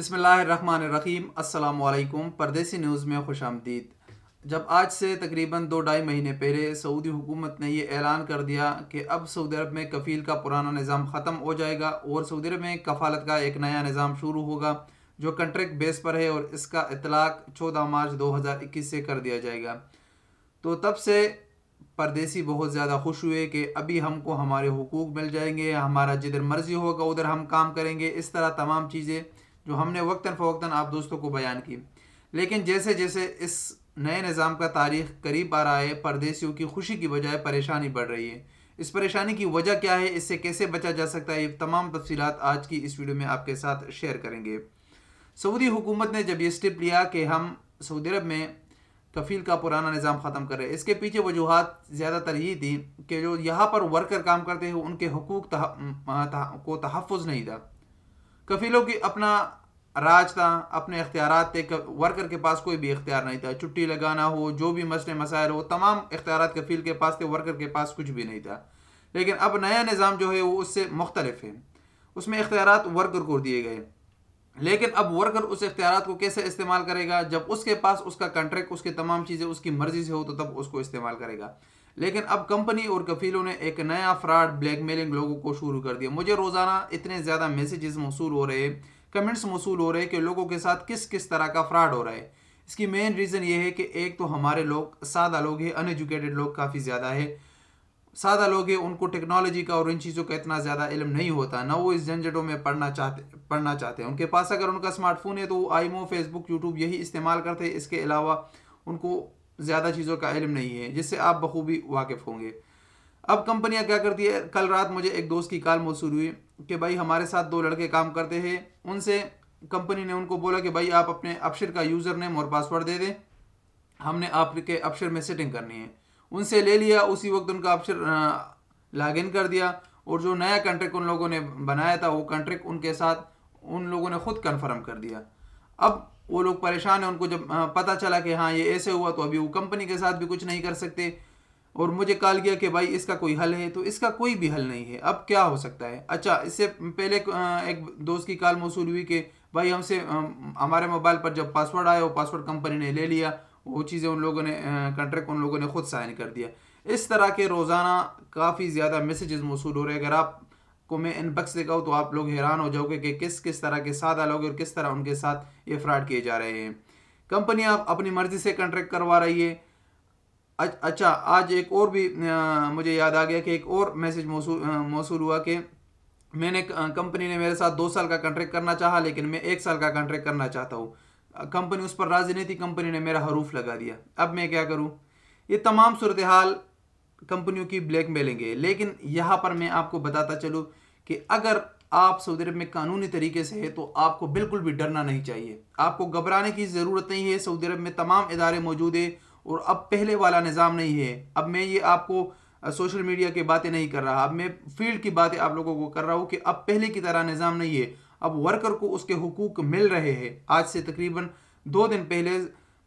बिस्मिल्लाहिर्रहमानिर्रहीम। अस्सलामुअलैकुम। परदेसी न्यूज़ में खुश आमदीद। जब आज से तकरीबन 2-2.5 महीने पहले सऊदी हुकूमत ने ये ऐलान कर दिया कि अब सऊदी अरब में कफ़ील का पुराना निज़ाम ख़त्म हो जाएगा और सऊदी अरब में कफ़ालत का एक नया निज़ाम शुरू होगा जो कंट्रैक्ट बेस पर है और इसका इतलाक़ 14 मार्च 2021 से कर दिया जाएगा। तो तब से परदेसी बहुत ज़्यादा खुश हुए कि अभी हमको हमारे हुकूक मिल जाएंगे, हमारा जिधर मर्ज़ी होगा उधर हम काम करेंगे। इस तरह तमाम चीज़ें जो हमने वक्तन फ़वक्तन आप दोस्तों को बयान की। लेकिन जैसे जैसे इस नए निज़ाम का तारीख़ करीब आ रहा है, परदेसियों की खुशी की बजाय परेशानी बढ़ रही है। इस परेशानी की वजह क्या है, इससे कैसे बचा जा सकता है, ये तमाम तफसीलात आज की इस वीडियो में आपके साथ शेयर करेंगे। सऊदी हुकूमत ने जब ये स्टेप लिया कि हम सऊदी अरब में कफ़ील का पुराना निज़ाम ख़त्म कर रहे हैं, इसके पीछे वजूहात ज़्यादातर ये थी कि जो यहाँ पर वर्कर काम करते हैं उनके हुकूक को तहफ़्फ़ुज़ नहीं था। कफ़ीलों की अपना राज था, अपने इख्तियारात थे। वर्कर के पास कोई भी इख्तियार नहीं था। छुट्टी लगाना हो, जो भी मसले मसाइल हो, तमाम इख्तियारात कफ़ील के पास थे, वर्कर के पास कुछ भी नहीं था। लेकिन अब नया निज़ाम जो है वो उससे मुख्तलिफ है। उसमें इख्तियारात वर्कर को दिए गए, लेकिन अब वर्कर उस इख्तियारात को कैसे इस्तेमाल करेगा? जब उसके पास उसका कॉन्ट्रैक्ट, उसकी तमाम चीज़ें उसकी मर्ज़ी से हो तो तब उसको इस्तेमाल करेगा। लेकिन अब कंपनी और कफ़ीलों ने एक नया फ्रॉड ब्लैकमेलिंग लोगों को शुरू कर दिया। मुझे रोज़ाना इतने ज़्यादा मैसेजेस मौसूल हो रहे हैं, कमेंट्स मौसूल हो रहे हैं कि लोगों के साथ किस किस तरह का फ्रॉड हो रहा है। इसकी मेन रीज़न ये है कि एक तो हमारे लोग सादा लोग हैं, अनएजुकेटेड लोग काफ़ी ज़्यादा है। सादा लोग हैं, उनको टेक्नोलॉजी का और इन चीज़ों का इतना ज़्यादा इल्म नहीं होता, ना वो इस झंझटों में पढ़ना चाहते हैं। उनके पास अगर उनका स्मार्टफोन है तो वो आईमो, फेसबुक, यूट्यूब यही इस्तेमाल करते हैं। इसके अलावा उनको ज़्यादा चीज़ों का इल्म नहीं है, जिससे आप बखूबी वाकिफ़ होंगे। अब कंपनियां क्या करती है, कल रात मुझे एक दोस्त की कॉल मौसूल हुई कि भाई हमारे साथ 2 लड़के काम करते हैं। उनसे कंपनी ने उनको बोला कि भाई आप अपने अपशर का यूज़र नेम और पासवर्ड दे दें, हमने आपके अपशर में सेटिंग करनी है। उनसे ले लिया, उसी वक्त उनका अपशर लॉग इन कर दिया और जो नया कॉन्ट्रैक्ट उन लोगों ने बनाया था वो कॉन्ट्रैक्ट उनके साथ उन लोगों ने खुद कन्फर्म कर दिया। अब वो लोग परेशान हैं। उनको जब पता चला कि हाँ ये ऐसे हुआ, तो अभी वो कंपनी के साथ भी कुछ नहीं कर सकते और मुझे कॉल किया कि भाई इसका कोई हल है, तो इसका कोई भी हल नहीं है। अब क्या हो सकता है? अच्छा, इससे पहले एक दोस्त की कॉल मौसूल हुई कि भाई हमसे हमारे मोबाइल पर जब पासवर्ड आया वो पासवर्ड कंपनी ने ले लिया, वो चीज़ें उन लोगों ने कॉन्ट्रैक्ट उन लोगों ने खुद साइन कर दिया। इस तरह के रोज़ाना काफ़ी ज़्यादा मैसेजेस मौसूल हो रहे हैं। अगर आपको मैं इनबॉक्स दिखाऊँ तो आप लोग हैरान हो जाओगे कि किस किस तरह के सादा लोग और किस तरह उनके साथ ये फ्रॉड किए जा रहे हैं। कंपनियां अपनी मर्ज़ी से कॉन्ट्रैक्ट करवा रही है। अच्छा, आज एक और भी मुझे याद आ गया कि एक और मैसेज मौसूल हुआ कि मैंने कंपनी ने मेरे साथ 2 साल का कॉन्ट्रैक्ट करना चाहा, लेकिन मैं 1 साल का कॉन्ट्रैक्ट करना चाहता हूँ। कंपनी उस पर राज़ी नहीं थी, कंपनी ने मेरा हरूफ लगा दिया। अब मैं क्या करूँ? ये तमाम सूरत हाल कंपनियों की ब्लैकमेलिंग है। लेकिन यहाँ पर मैं आपको बताता चलूँ कि अगर आप सऊदी अरब में कानूनी तरीके से है तो आपको बिल्कुल भी डरना नहीं चाहिए, आपको घबराने की ज़रूरत नहीं है। सऊदी अरब में तमाम इदारे मौजूद है और अब पहले वाला निज़ाम नहीं है। अब मैं ये आपको सोशल मीडिया की बातें नहीं कर रहा, अब मैं फील्ड की बातें आप लोगों को कर रहा हूँ कि अब पहले की तरह निज़ाम नहीं है। अब वर्कर को उसके हुकूक मिल रहे हैं। आज से तकरीबन 2 दिन पहले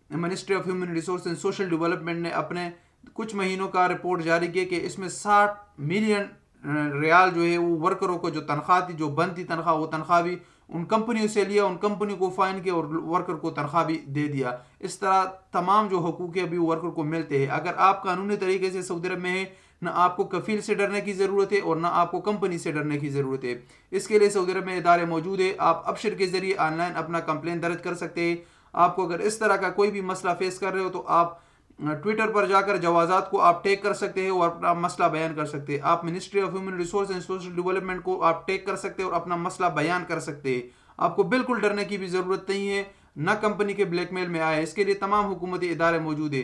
ministry of human resource and social development ने अपने कुछ महीनों का रिपोर्ट जारी किया कि इसमें 60 मिलियन रियाल जो है वो वर्करों को जो तनख्वाह थी, जो बंद थी तनख्वाह, वो तनख्वाह भी उन कंपनियों से लिया, उन कंपनियों को फाइन किया और वर्कर को तनख्वाह भी दे दिया। इस तरह तमाम जो हुकूक है अभी वर्कर को मिलते हैं। अगर आप कानूनी तरीके से सऊदी अरब में है, ना आपको कफ़ील से डरने की ज़रूरत है और ना आपको कंपनी से डरने की ज़रूरत है। इसके लिए सऊदी अरब में इदारे मौजूद है। आप अपशर के ज़रिए ऑनलाइन अपना कंप्लेन दर्ज कर सकते हैं। आपको अगर इस तरह का कोई भी मसला फेस कर रहे हो तो आप ट्विटर पर जाकर जवाज़ात को आप टैग कर सकते हैं और अपना मसला बयान कर सकते हैं। आप ministry of human resource and social development को आप टैग कर सकते हैं और अपना मसला बयान कर सकते हैं। आपको बिल्कुल डरने की भी ज़रूरत नहीं है, ना कंपनी के ब्लैकमेल में आए। इसके लिए तमाम हुकूमती इदारे मौजूद है।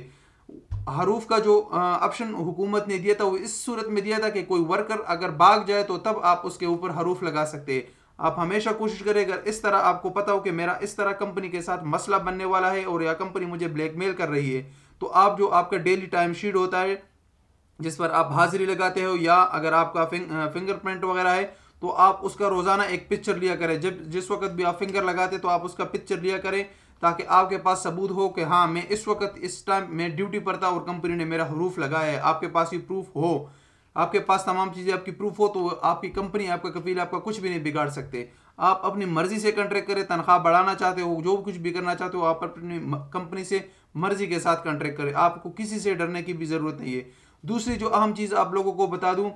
हरूफ का जो ऑप्शन हुकूमत ने दिया था वो इस सूरत में दिया था कि कोई वर्कर अगर भाग जाए तो तब आप उसके ऊपर हरूफ लगा सकते हैं। आप हमेशा कोशिश करें, अगर इस तरह आपको पता हो कि मेरा इस तरह कंपनी के साथ मसला बनने वाला है और या कंपनी मुझे ब्लैकमेल कर रही है, तो आप जो आपका डेली टाइम शीट होता है जिस पर आप हाजिरी लगाते हो, या अगर आपका फिंगरप्रिंट वगैरह है तो आप उसका रोज़ाना एक पिक्चर लिया करें। जब जिस वक्त भी आप फिंगर लगाते तो आप उसका पिक्चर लिया करें, ताकि आपके पास सबूत हो कि हाँ मैं इस वक्त इस टाइम मैं ड्यूटी पर था और कंपनी ने मेरा हरूफ लगाया है। आपके पास ये प्रूफ हो, आपके पास तमाम चीज़ें आपकी प्रूफ हो, तो आपकी कंपनी, आपका कफील आपका कुछ भी नहीं बिगाड़ सकते। आप अपनी मर्जी से कॉन्ट्रैक्ट करें, तनख्वाह बढ़ाना चाहते हो, जो कुछ भी करना चाहते हो, आप अपनी कंपनी से मर्जी के साथ कॉन्ट्रैक्ट करें, आपको किसी से डरने की भी ज़रूरत नहीं है। दूसरी जो अहम चीज़ आप लोगों को बता दूं,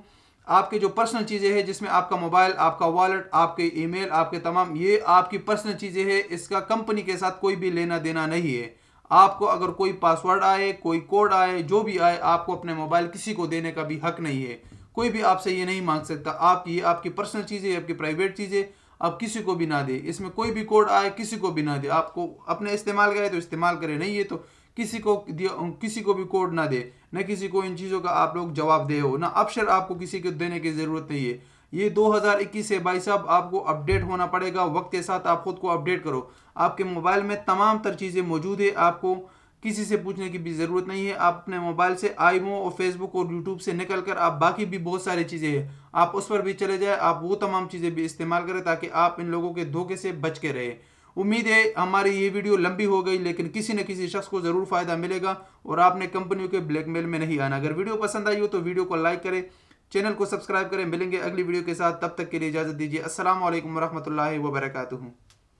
आपके जो पर्सनल चीज़ें हैं, जिसमें आपका मोबाइल, आपका वॉलेट, आपके ईमेल, आपके तमाम, ये आपकी पर्सनल चीज़ें हैं, इसका कंपनी के साथ कोई भी लेना देना नहीं है। आपको अगर कोई पासवर्ड आए, कोई कोड आए, जो भी आए, आपको अपने मोबाइल किसी को देने का भी हक नहीं है। कोई भी आपसे ये नहीं मांग सकता। ये आपकी पर्सनल चीज़ें, आपकी प्राइवेट चीज़ें, आप किसी को भी ना दे। इसमें कोई भी कोड आए किसी को भी ना दे। आपको अपने इस्तेमाल करे तो इस्तेमाल करे, नहीं है तो किसी को भी कोड ना दे, न किसी को इन चीज़ों का आप लोग जवाब दे हो, ना अबशर आपको किसी को देने की ज़रूरत नहीं है। ये 2021 से भाई साहब आपको अपडेट होना पड़ेगा, वक्त के साथ आप खुद को अपडेट करो। आपके मोबाइल में तमाम तर चीज़ें मौजूद है, आपको किसी से पूछने की भी ज़रूरत नहीं है। आप अपने मोबाइल से आईमो और फेसबुक और यूट्यूब से निकल कर आप बाकी भी बहुत सारी चीज़ें हैं, आप उस पर भी चले जाए, आप वो तमाम चीज़ें भी इस्तेमाल करें ताकि आप इन लोगों के धोखे से बच के रहे। उम्मीद है हमारी ये वीडियो लंबी हो गई, लेकिन किसी न किसी शख्स को ज़रूर फ़ायदा मिलेगा और आपने कंपनियों के ब्लैकमेल में नहीं आना। अगर वीडियो पसंद आई हो तो वीडियो को लाइक करें, चैनल को सब्सक्राइब करें। मिलेंगे अगली वीडियो के साथ, तब तक के लिए इजाज़त दीजिए। अस्सलाम वालेकुम रहमतुल्लाहि व बरकातुहू।